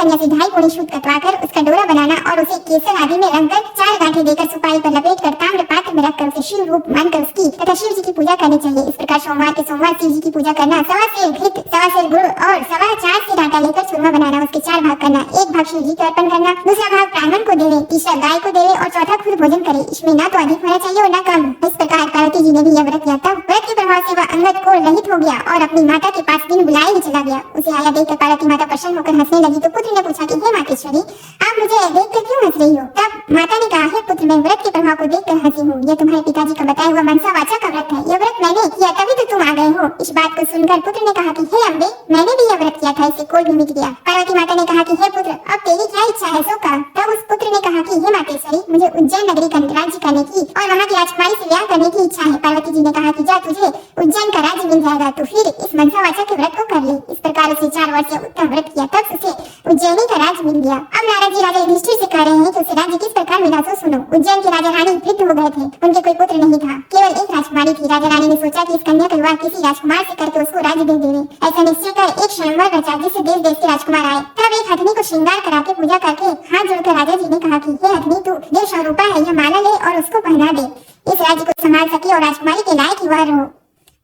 कन्या से 2.5 पोड़ी शुद्ध कटवाकर उसका डोरा बनाना और उसे केसर आदि में रंगकर 4 गांठें देकर सुपारी पर लपेटकर ताम्र पात्र में रखकर उसे शिव रूप मानकर उसकी तथा शिव जी की पूजा करनी चाहिए। इस प्रकार सोमवार के सोमवार शिव जी की पूजा करना, 1.25 सेर घृत, 1.25 सेर गुड़ और 4.25 सेर आटा लेकर चूरमा बनाना, उसके 4 भाग करना, 1 भाग शिव जी को अर्पण करना, दूसरा भाग ब्राह्मण को देवे, तीसरा गाय को देवे और चौथा खुद भोजन करे। इसमें ना तो अधिक होना चाहिए और न कम। इस प्रकार पार्वती जी ने भी यह व्रत किया। तब व्रत के प्रभाव से वह अंगद को रहित हो गया और अपनी माता के पास दिन बुलाए ही चला गया। उसे आया देखकर पार्वती माता प्रसन्न होकर हंसने लगी तो पुत्र ने पूछा कि हे मातेश्वरी, आप मुझे देखकर क्यों हंस रही हो? तब माता ने कहा, हे पुत्र, मैं व्रत के प्रभाव को देखकर हंसी हूँ। यह तुम्हारे पिताजी का बताया हुआ मनसा वाचा का व्रत है। यह व्रत मैंने किया तभी तो तुम आ गए हो। इस बात को सुनकर पुत्र ने कहा कि हे अम्बे, मैंने भी यह व्रत किया था, इससे कोल भी मिट गया। पार्वती माता ने कहा कि हे पुत्र, अब तेरी क्या इच्छा है सो कह। तब उस पुत्र ने कहा कि हे मातेश्वरी, मुझे उज्जैन नगरी का राज्य करने की और वहाँ की राजकुमारी से ब्याह करने की इच्छा है। पार्वती जी ने कहा कि जा, तुझे उज्जैन का राज्य मिल जाएगा, तो फिर इस मनसा वाचा के व्रत को कर ले। इस प्रकार उसे 4 वर्ष उत्तम व्रत किया, तब उसे उज्जैनी का राज्य मिल गया। अब नारद जी राजा युधिष्ठिर से कह रहे हैं कि उसे राज्य किस प्रकार मिला तो सुनो। उज्जैन के राजा रानी वृद्ध हो गए थे, उनके कोई पुत्र नहीं था, केवल एक राजकुमारी थी। राजा रानी ने सोचा कि इस कन्या का विवाह किसी राजकुमार से करके उसको राज्य दे देवे। ऐसा निश्चय कर एक स्वयंवर रचा जिससे देश देश के राजकुमार आए। तब एक हथनी को श्रृंगार करा के पूजा करके हाथ जोड़कर राजा जी ने कहा कि हे हथनी, तू देव स्वरूपा है, यह माला ले और उसको पहना दे। इस राज्य को संभाल सके और राजकुमारी के लायक ही वह रहो।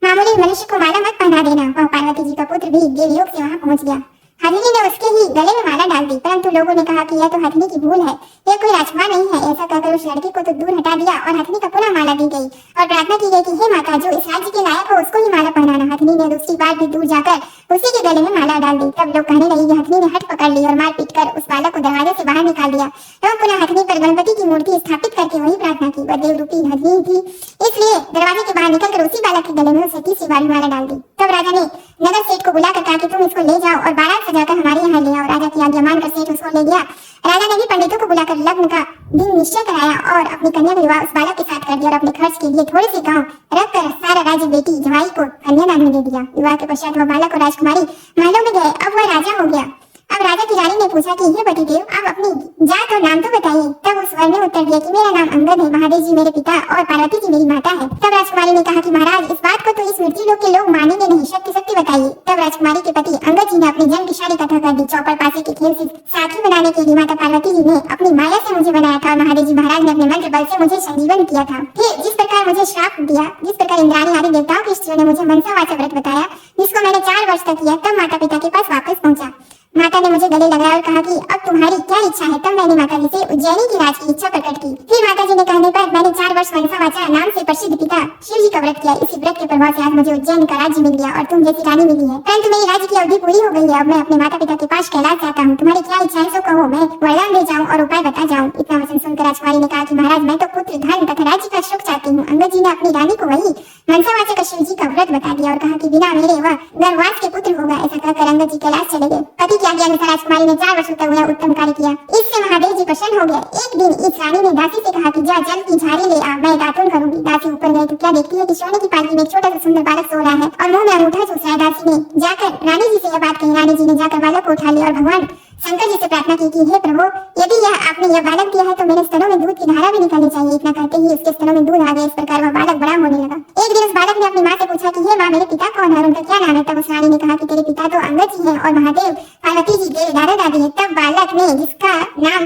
मामूली मनुष्य को माला मत पहना देना। वह पार्वती जी का पुत्र भी देवयोग से वहाँ पहुँच गया। हथनी ने उसके ही गले में माला डाल दी, परंतु लोगों ने कहा कि यह तो हथनी की भूल है, यह कोई राजकुमार नहीं है। ऐसा कहकर उस लड़के को तो दूर हटा दिया और हथनी का पुनः माला दी गई और प्रार्थना की गई कि हे माता, जो इस राज्य के लायक हो उसको ही माला पहनाना। हथनी ने दूसरी बार भी दूर जाकर उसी के गले में माला डाल दी। तब लोग कहने लगे कि हथनी ने हट पकड़ ली और मार पीट कर उस बालक को दरवाजे से बाहर निकाल दिया एवं पुनः हथनी पर गणपति की मूर्ति स्थापित करके वही प्रार्थना की। वह देव रूपी हथनी थी, इसलिए दरवाजे के बाहर निकलकर उसी बालक के गले में उसे तीसरी बार माला डाल दी। तब राजा ने नगर सेठ को बुलाकर कहा कि तुम इसको ले जाओ और बारात सजाकर हमारे यहाँ ले आओ। राजा की आज्ञा मानकर सेठ उसको ले गया। राजा ने भी पंडितों को बुलाकर लग्न का दिन निश्चय कराया और अपनी कन्या का विवाह उस बालक के साथ कर दिया और अपने खर्च के लिए थोड़े से गांव रखकर सारा राज्य बेटी जवाई को कन्यादान में दे दिया। विवाह के पश्चात वह बालक और राजकुमारी महलों में गए। अब वह राजा हो गया। अब राजा की रानी ने पूछा कि हे पतिदेव, आप अपनी जात और नाम तो बताइए। तब उस वर ने उत्तर दिया कि मेरा नाम अंगद है, महादेव जी मेरे पिता और पार्वती जी मेरी माता है। तब राजकुमारी ने कहा कि महाराज, इस बात को तो इस मृत्यु लोक के लोग मानेंगे नहीं, शक्ति शक्ति बताइए। तब राजकुमारी के पति अंगद जी ने अपनी जन्म की सारी कथा कर दी। चौपड़ पासे के खेल से साथी बनाने के लिए माता पार्वती जी ने अपनी माया से मुझे बनाया था और महादेव जी महाराज ने अपने मंत्र बल से मुझे संजीवन किया था। फिर जिस प्रकार मुझे श्राप दिया, जिस प्रकार इंद्राणी आदि देवताओं की स्त्रियों ने मुझे मनसा वाचा व्रत बताया, जिसको मैंने 4 वर्ष तक किया, तब माता पिता के पास वापस पहुंचा। माता ने मुझे गले लगाया और कहा कि अब तुम्हारी क्या इच्छा है? तब मैंने माता जी से उज्जैनी की राज की इच्छा प्रकट की। फिर माता जी ने कहने पर मैंने 4 वर्ष मनसा वाचा नाम से प्रसिद्ध पिता शिव जी का व्रत किया। इसी व्रत के प्रभाव से आज मुझे उज्जैन का राज्य मिल गया और तुम जैसी रानी मिली है। परंतु मेरी राज्य की अवधि पूरी हो गई है। अब मैं अपने माता पिता के पास कैलाश जाता हूँ। तुम्हारी क्या इच्छा है सो कहो, मैं वरदान दे जाऊँ और उपाय बता जाऊँ। इतना वचन सुनकर राजकुमारी ने कहा कि महाराज, मैं तो पुत्र धन तथा राज्य का सुख चाहती हूँ। अंगद जी ने अपनी रानी को वही मनसा वाचा का शिव जी का व्रत बता दिया और कहा कि बिना मेरे वह गर्भवास के पुत्र होगा। ऐसा कहकर अंगद जी कैलाश चले गए। पति की आज्ञा अनुसार राजकुमारी ने 4 वर्षों तक वह उत्तम कार्य किया। इससे महादेव जी प्रसन्न हो गए। एक दिन इस रानी ने दासी से कहा कि जा जल की झाड़ी ले आ, मैं दातुन करूंगी। दासी ऊपर गई तो क्या देखती है कि सोने की पालकी में एक छोटा सा सुंदर बालक सो रहा है और मुंह में अंगूठा चूस रहा है। दासी ने जाकर रानी जी से यह बात कही। रानी जी ने जाकर बालक को उठा लिया और भगवान शंकर जी से प्रार्थना की कि हे प्रभु, यदि आपने यह बालक दिया है तो मेरे स्तनों में दूध की धारा भी निकलनी चाहिए। इतना कहते ही उसके स्तनों में दूध आ गया। इस प्रकार वह बालक बड़ा होने लगा। एक दिन उस बालक ने अपनी माँ से पूछा कि हे माँ, मेरे पिता कौन है और उनका क्या नाम है? तब उस रानी ने कहा कि तेरे पिता तो अंगद जी है और महादेव पार्वती जी के दादा दादी है। तब बालक ने, जिसका नाम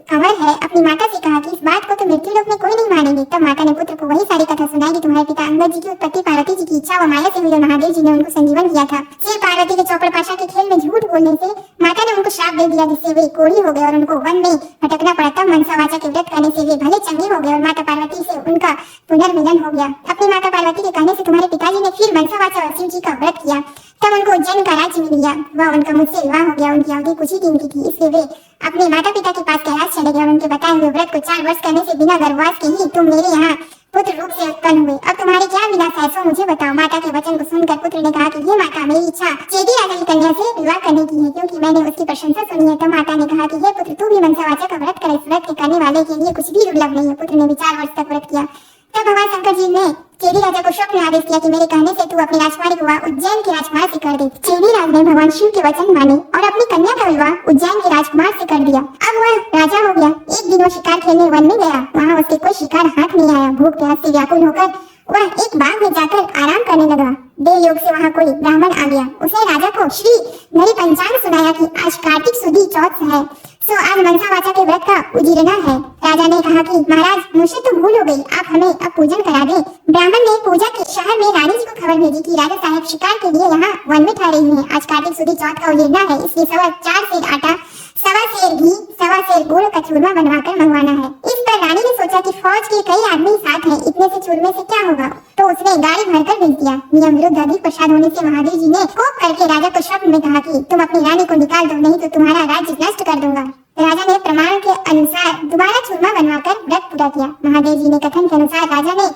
कंवर है, अपनी माता से कहा कि इस बात को तो मृत्यु लोक में कोई नहीं मानेंगे। तब माता ने पुत्र को वही सारी कथा सुनाई कि तुम्हारे पिता अंगद जी की उत्पत्ति पार्वती जी की इच्छा व माया से हुई और महादेव जी ने उनको संजीवन किया था। फिर पार्वती के चौपड़ पाशा के खेल में झूठ बोलने से माता ने उनको श्राप दे दिया, जिससे वे कोढ़ी हो गए और उनको वन में भटकना पड़ा। तब मनसा वाचा के व्रत करने से वे भले चंगे हो गए और माता पार्वती से उनका पुनर्मिलन हो गया। अपनी माता पार्वती के कहने से तुम्हारे पिताजी ने फिर मनसा वाचा और शिव जी का व्रत किया। तब उनको उज्जैन का राज्य मिल गया। वह उनका मुझसे विवाह हो गया। उनकी अवधि कुछ ही दिन की थी, इसलिए वे अपने माता पिता के पास कैलाश चले गए और उनके बताए हुए व्रत को 4 वर्ष करने से बिना गर्भवास के ही तुम मेरे यहाँ पुत्र रूप से उत्पन्न हुए। अब तुम्हारी क्या विलासा है सो मुझे बताओ। माता के वचन को सुनकर पुत्र ने कहा कि हे माता, मेरी इच्छा चेदी राजा की कन्या से विवाह करने की है, क्योंकि मैंने उसकी प्रशंसा सुनी है। तब माता ने कहा कि हे पुत्र, तू भी मनसा वाचा का व्रत कर। इस व्रत के करने वाले के लिए कुछ भी दुर्लभ नहीं है। पुत्र ने भी 4 वर्ष तक व्रत किया। तब भगवान शंकर जी ने चेदी राजा को स्वप्न में आदेश दिया कि मेरे कहने से तू अपनी राजकुमारी का विवाह उज्जैन के राजकुमार से कर दे। चेदी राज ने भगवान शिव के वचन माने और अपनी कन्या का विवाह उज्जैन के राजकुमार से कर दिया। अब वह राजा हो गया। एक दिन वो शिकार खेलने वन में गया। वहाँ उसके कोई शिकार हाथ नहीं आया। भूख प्यास से व्याकुल होकर वह एक बाग में जाकर आराम करने लगा। देव योग से वहाँ कोई ब्राह्मण आ गया। उसने राजा को श्री नरी पंचांग सुनाया कि आज कार्तिक सुदी चौथ है, सो आज मनसा वाचा के व्रत का उजीरना है। राजा ने कहा कि महाराज मुझसे तो भूल हो गई, आप हमें अब पूजन करा दें। ब्राह्मण ने पूजा के शहर में रानी जी को खबर भेजी कि राजा साहब शिकार के लिए यहाँ वन में ठहरे हुए हैं। आज कार्तिक सुदी चौथ का उजीरना है, इसलिए 4.25 सेर आटा, 1.25 सेर घी, 1.25 सेर गुड़ का चूरमा बनवाकर मंगवाना है। इस पर रानी ने सोचा कि फौज के कई आदमी साथ हैं, इतने से चूरमे से क्या होगा, तो उसने गाड़ी भरकर भेज दिया। नियम विरुद्ध अधिक प्रसाद होने से महादेव जी ने कोप करके राजा को स्वप्न में कहा कि तुम अपनी रानी को निकाल दो, नहीं तो तुम्हारा राज्य नष्ट कर दूंगा। राजा ने प्रमाण के अनुसार दोबारा चूरमा बनवाकर व्रत पूरा किया। महादेव जी ने कथन के अनुसार राजा ने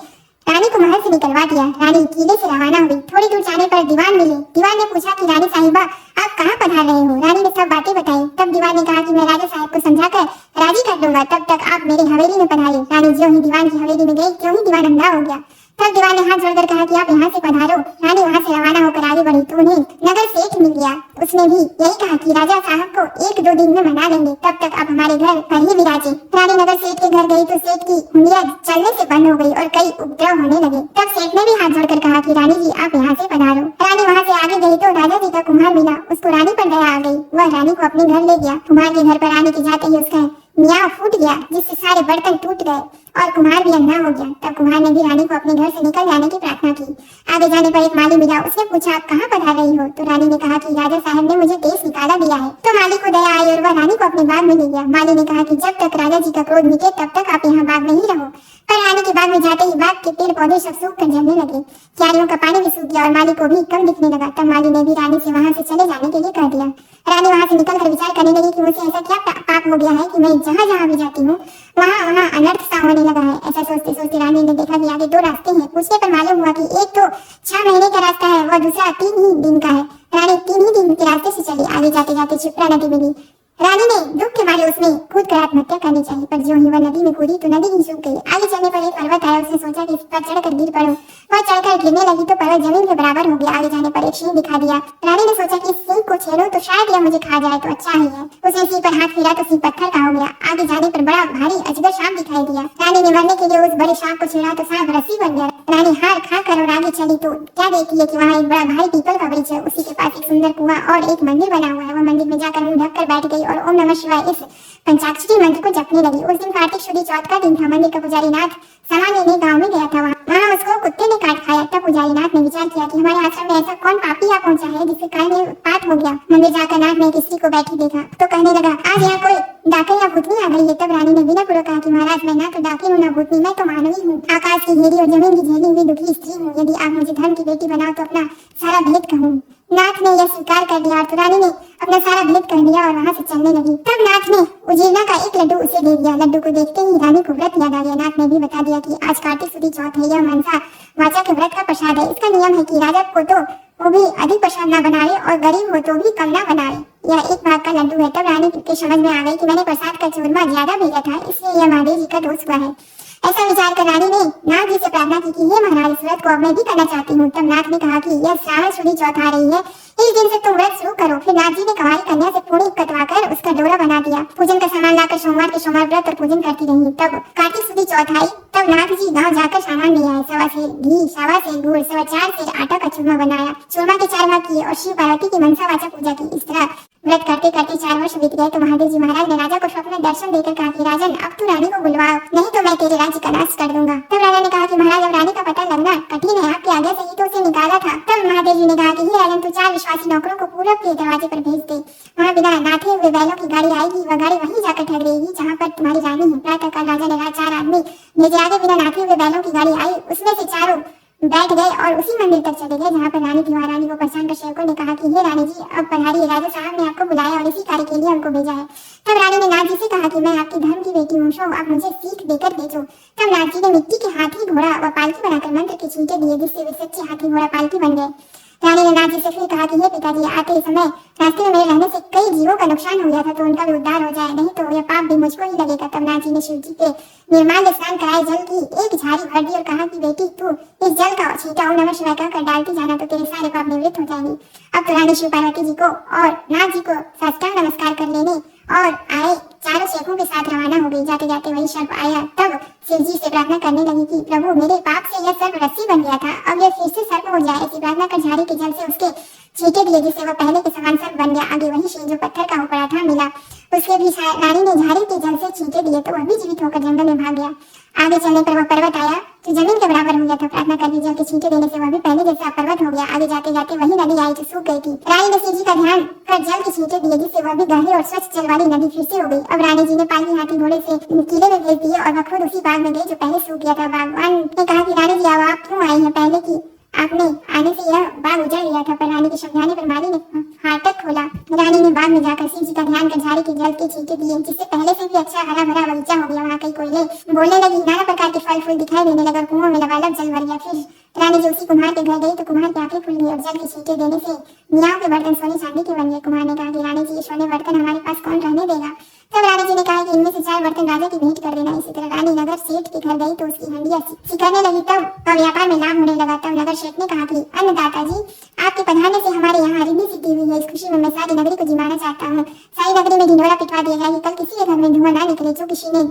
रानी को महल से निकलवा दिया। रानी किले से रवाना हुई। थोड़ी दूर जाने पर दीवान मिले। दीवान ने पूछा कि रानी साहिबा आप कहाँ पधार रहे हो? रानी ने सब बातें बताई। तब दीवान ने कहा कि मैं राजा साहब को समझाकर राजी कर दूंगा, तब तक आप मेरी हवेली में पधारिए। रानी ज्यों ही दीवान की हवेली में गई, त्यों ही दीवान अंधा हो गया। तब दीवान ने हाथ जोड़कर कहा कि आप यहाँ से पधारो। रानी वहाँ से रवाना होकर आगे बढ़ी तो उन्हें नगर सेठ मिल गया। उसने भी यही कहा कि राजा साहब को 1-2 दिन में मना लेंगे, तब तक आप हमारे घर पर ही विराजे। रानी नगर सेठ के घर गई तो सेठ की उंगलियां चलने से बंद हो गई और कई उपद्रव होने लगे। तब सेठ ने भी हाथ जोड़कर कहा कि रानी जी आप यहाँ से पधारो। रानी वहाँ से आगे गई तो राजा जी का कुम्हार मिला। उसको रानी पर दया आ गई। वह रानी को अपने घर ले गया। कुम्हार के घर पर आने के जाते ही उसका मियाँ फूट गया, जिससे सारे बर्तन टूट गए और कुम्हार भी अंधा हो गया। तब कुम्हार ने भी रानी को अपने घर से निकल जाने की प्रार्थना की। आगे जाने पर एक माली मिला। उसने पूछा आप कहाँ पधार रही हो? तो रानी ने कहा कि राजा साहब ने मुझे देश निकाला दिया है। तो माली को दया आई और वह रानी को अपने बाग में ले गया। माली ने कहा कि जब तक राजा जी का क्रोध मिटे तब तक आप यहाँ बाग में ही रहो। पर रानी के बाग में जाते ही बाग के पेड़ पौधे सब सूख कर जलने लगे। क्यारियों का पानी भी सूख गया और माली को भी कम दिखने लगा। तब माली ने भी रानी से वहाँ से चले जाने के लिए कह दिया। रानी वहाँ से निकलकर विचार करने लगी कि मुझसे ऐसा क्या पाप हो गया है कि मैं जहाँ जहाँ भी जाती हूँ वहाँ अनर्थ सा होने लगा है। ऐसा सोचते सोचते रानी ने देखा कि आगे 2 रास्ते हैं। पूछने पर मालूम हुआ कि एक तो 6 महीने का रास्ता है, वह दूसरा 3 ही दिन का है। रानी 3 ही दिन के रास्ते से चली। आगे जाते जाते क्षिप्रा नदी मिली। रानी ने दुख के मारे उसमें कूद कर आत्महत्या करनी चाहिए, पर जो ही वह नदी में कूदी तो नदी ही सूख गई। आगे चलने पर एक पर्वत आया। उसने सोचा कि इस पर चढ़कर गिर पड़ो। वह चढ़कर गिरने लगी तो पर्वत जमीन के बराबर हो गया। आगे जाने पर एक सिंह दिखा दिया। रानी ने सोचा कि इस सिंह को छेड़ो तो शायद यह मुझे खा जाए तो अच्छा ही है। उसने सिंह पर हाथ फिरा तो सिंह पत्थर का हो गया। आगे जाने पर बड़ा भारी अजगर सांप दिखाई दिया। रानी ने मरने के लिए उस बड़े सांप को छेड़ा तो सांप रस्सी बन गया। रानी हार खा कर और आगे चली तो क्या देखती है कि वहाँ एक बड़ा भारी पीपल का वृक्ष है। उसी के पास एक सुंदर कुआं और एक मंदिर बना हुआ है। वह मंदिर में जाकर मुंह ढककर बैठ गई और ओम नमः शिवाय इस पंचाक्षरी मंत्र को जपने लगी। उस दिन कार्तिक शुद्ध चौथ का दिन था। मंदिर का पुजारी नाथ सामान लेने गांव में गया था। वहाँ उसको कुत्ते ने काट खाया। तब पुजारी नाथ ने विचार किया कि हमारे आश्रम में ऐसा कौन पापी आ पहुंचा है जिसके कारण ये उत्पात हो गया। मंदिर जाकर नाथ ने एक स्त्री को बैठी देखा तो कहने लगा आज यहाँ कोई डाकिन या भूतनी आ गई है। तब रानी ने विनय पूर्वक कहा कि महाराज मैं ना तो डाकिन हूँ ना भूतनी, मैं तो मानवी हूँ, आकाश की घेरी और जमीन की झेली हुई दुखी स्त्री हूँ। यदि आप मुझे धर्म की बेटी बनाओ तो अपना सारा भेद कहूँ। नाथ ने यह स्वीकार कर लिया तो रानी ने अपना सारा भेद कर लिया और वहाँ से चलने लगी। तब नाथ ने उजीरना का एक लड्डू उसे दे दिया। लड्डू को देखते ही रानी को व्रत याद आ गया। नाथ ने भी बता दिया कि आज कार्तिक सुदी चौथ है, यह मनसा वाचा के व्रत का प्रसाद है। इसका नियम है कि राजा को तो वो भी अधिक प्रसाद न बनाए और गरीब हो तो भी कम न बनाए। यह एक भाग का लड्डू है। तब रानी के समझ में आ गई कि मैंने प्रसाद का चूरमा ज्यादा भेजा था, इसलिए यह महादेव जी का दोष हुआ है। ऐसा विचार कर रानी ने नाथ जी से प्रार्थना की कि हे महाराज इस व्रत को अब मैं भी करना चाहती हूँ। तब नाथ ने कहा कि यह श्रावण शुदी चौथ आ रही है, इस दिन से तुम व्रत शुरू करो। फिर नाथ जी ने कुंवारी कन्या से पूरी कटवाकर उसका डोरा बना दिया। पूजन का सामान लाकर सोमवार के सोमवार व्रत और पूजन करती रही। तब कार्तिक शुदी चौथ आई। तब नाथ जी गाँव जाकर सामान ले आए। 1.25 सेर घी, 1.25 सेर गुड़, 4.25 सेर आटा का चूरमा बनाया। चूरमा के 4 भाग किए और शिव पार्वती की मनसा वाचा पूजा की। इस तरह व्रत करते करते 4 वर्ष बीत गए तो महादेव जी महाराज ने राजा को स्वप्न में दर्शन देकर कहा कि राजन अब तू रानी को बुलवाओ, नहीं तो मैं तेरे राज्य का नाश कर दूंगा। तब राजा ने कहा कि महाराज अब रानी का पता लगना कठिन है, आपके आगे से ही तो उसे निकाला था। तब महादेव जी ने कहा कि हे राजन तू 4 विश्वासी नौकरों को पूरब के दरवाजे पर भेज दे। वहाँ बिना नाथे हुए बैलों की गाड़ी आएगी, वह गाड़ी वहीं जाकर ठहरेगी जहाँ पर तुम्हारी रानी है। प्रातःकाल राजा ने 4 आदमी भेजे। आगे बिना नाथे हुए बैलों की गाड़ी आई, उसमें से चारों बैठ गए और उसी मंदिर तक चले गए जहाँ पर रानी थी। वहाँ रानी को पहचान कर सेवकों ने कहा कि हे रानी जी अब पधारिए, राजा साहब ने आपको बुलाया और इसी कार्य के लिए हमको भेजा है। तब रानी ने नाथ जी से कहा कि मैं आपकी धर्म की बेटी हूँ, सो आप मुझे सीख देकर भेजो। तब नाथ जी ने मिट्टी के हाथी घोड़ा व पालकी बनाकर मंत्र के छींटे दिए, जिससे वे सच्चे हाथी घोड़ा पालकी बन गए। रानी ने नाथ जी से फिर कहा कि हे पिताजी आते समय रास्ते में मेरे रहने से कई जीवों का नुकसान हो गया था, तो उनका भी उद्धार हो जाए, नहीं तो यह पाप भी मुझको ही लगेगा। तब नाथ जी ने शिव जी के निर्माल्य स्नान कराए, जल की एक झाड़ी भर दी और कहा कि बेटी तू इस जल का छींटा ओम नमः शिवाय कहकर डालती जाना तो तेरे सारे पाप निवृत्त हो जाएंगे। अब तो रानी शिव पार्वती जी को और नाथ जी को साष्टांग नमस्कार कर लेने और आए। चारों शेखों के साथ रवाना हो गई। जाते जाते वही सर्प आया। तब शिव जी से प्रार्थना करने लगी कि प्रभु, मेरे पाप से यह सर्प रस्सी बन गया था, अब यह फिर से सर्प हो जाए। ऐसी प्रार्थना कर झाड़ी के जल से उसके छींटे दिए, जिससे वह पहले के समान सर्प बन गया। आगे वही शेर जो पत्थर का हो पड़ा था मिला, उसके भी रानी ने झाड़ी के जल से छींटे दिए तो वह भी जीवित होकर जंगल में भाग गया। आगे चलने पर वह पर्वत आया जो जमीन के बराबर हो गया था। प्रार्थना करके जल के छींटे देने से वह भी पहले जैसा पर्वत हो गया। आगे जाते जाते वही नदी आई जो सूख गई थी। रानी ने शिव जी का ध्यान कर जल के छींटे दिए, जिससे वह भी गहरी और स्वच्छ जल वाली नदी फिर से हो गई। अब रानी जी ने पालकी हाथी घोड़े से किले में भेज दिए और वह खुद उसी बाग में गई जो पहले सूख गया था। बागवान ने कहा कि रानी जी, अब आप क्यों आई हैं? पहले की आपने आने से यह बाग उजड़ गया था। पर रानी के समझाने पर माली ने फाटक खोला। रानी ने बाग में जाकर शिव जी का ध्यान कर झाड़ी के जल के छींटे दिए, जिससे पहले से भी अच्छा हरा भरा बगीचा हो गया। वहाँ कई कोयले बोलने लगी, नाना प्रकार के फल फूल दिखाई देने लगा। कुओं में लबालब जल भर गया। फिर रानी जी उसी कुम्हार के घर गई तो कुम्हार की आंखें खुल गई और जल के छींटे देने से मियाओं के बर्तन सोने चांदी के बन गए। कुम्हार ने कहा कि रानी जी, ये सोने बर्तन हमारे पास कौन रहने देगा? तब रानी जी ने कहा कि इनमें से 4 बर्तन राजा की भेंट कर देना। इसी तरह रानी नगर सेठ के घर गई तो उसकी हंडिया सिकरने लगी। तब व्यापार में लाभ होने लगा। तब नगर सेठ ने कहा कि अन्नदाता जी, आपके पधारने से हमारे यहाँ रिद्धि सिद्धि हुई है। इस खुशी में मैं सारी नगरी को जिमाना चाहता हूँ। सारी नगरी में ढिंढोरा पिटवा दिया जाए कि कल किसी के घर में धुआं ना निकले। जो किसी ने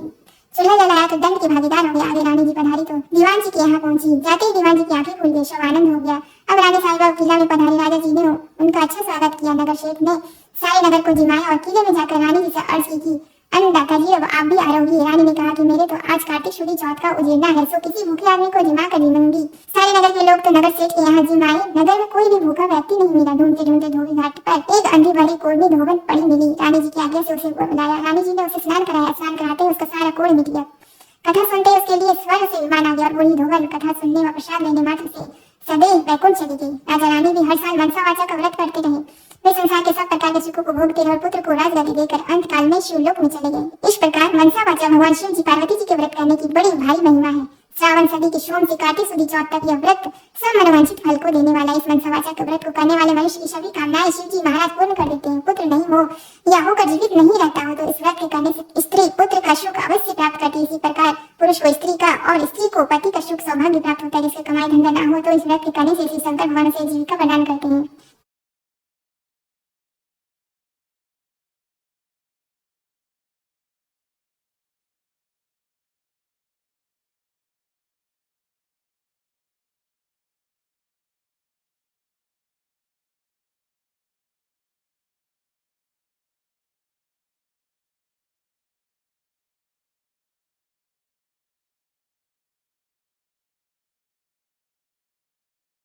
चूल्हा जलाया तो दंड के भागीदार हो गया। आगे रानी जी पधारी तो दीवान जी के यहाँ पहुंची। जाते ही दीवान जी की आंखें खुल गई। सब आनंद हो गया। अब रानी साहिबा किला में पधारी। राजा जी ने उनका अच्छा स्वागत किया। नगर सेठ ने सारे नगर को जिमाया और किले में जाकर रानी जी से अर्ज की अन्नदाता जी, अब आप भी आ रहोगी? रानी ने कहा कि मेरे तो आज कार्तिक शुक्ल चौथ का उजेड़ना है, सो किसी भूखे आदमी को जिमा कर जिमाऊंगी। सारे नगर के लोग तो नगर सेठ के यहाँ जिमाए। नगर में कोई भी भूखा व्यक्ति नहीं मिला। ढूंढते ढूंढते धोबी घाट पर एक अंधी भरी कोढ़नी धोबन पड़ी मिली। रानी जी की आज्ञा से उसे बुलाया। रानी जी ने उसे स्नान कराया। स्नान कराते उसका सारा कोढ़ मिट गया। कथा सुनते उसके लिए स्वर्ग से विमान आ गया और वही धोबन कथा सुनने व प्रसाद लेने मात्र से सदैव वैकुंठ चली गई। राजा रानी भी हर साल मनसावाचा का व्रत करते रहे। वे संसार के सब प्रकार के सुखों को भोगते रहे और पुत्र को राजगद्दी देकर अंत काल में शिवलोक में चले गए। इस प्रकार मनसावाचा भगवान शिव जी पार्वती जी के व्रत करने की बड़ी भारी महिमा है। श्रावण सदी के सोम से कार्तिक सुदी चौथ तक यह व्रत सब मनोवांछित फल को देने वाला। इस मनसावाचा के व्रत को करने वाले मनुष्य की सभी कामनाएं शिव जी महाराज पूर्ण कर देते हैं। पुत्र नहीं हो या होकर जीवित नहीं रहता हो तो इस व्रत के करने से स्त्री पुत्र का सुख अवश्य प्राप्त करती है। इसी प्रकार पुरुष को स्त्री का और स्त्री को पति का सुख सौभाग्य प्राप्त होता है। जिससे कमाई धंधा न हो तो इस व्रत के करने से श्री शंकर भगवान से जीविका प्रदान करते हैं।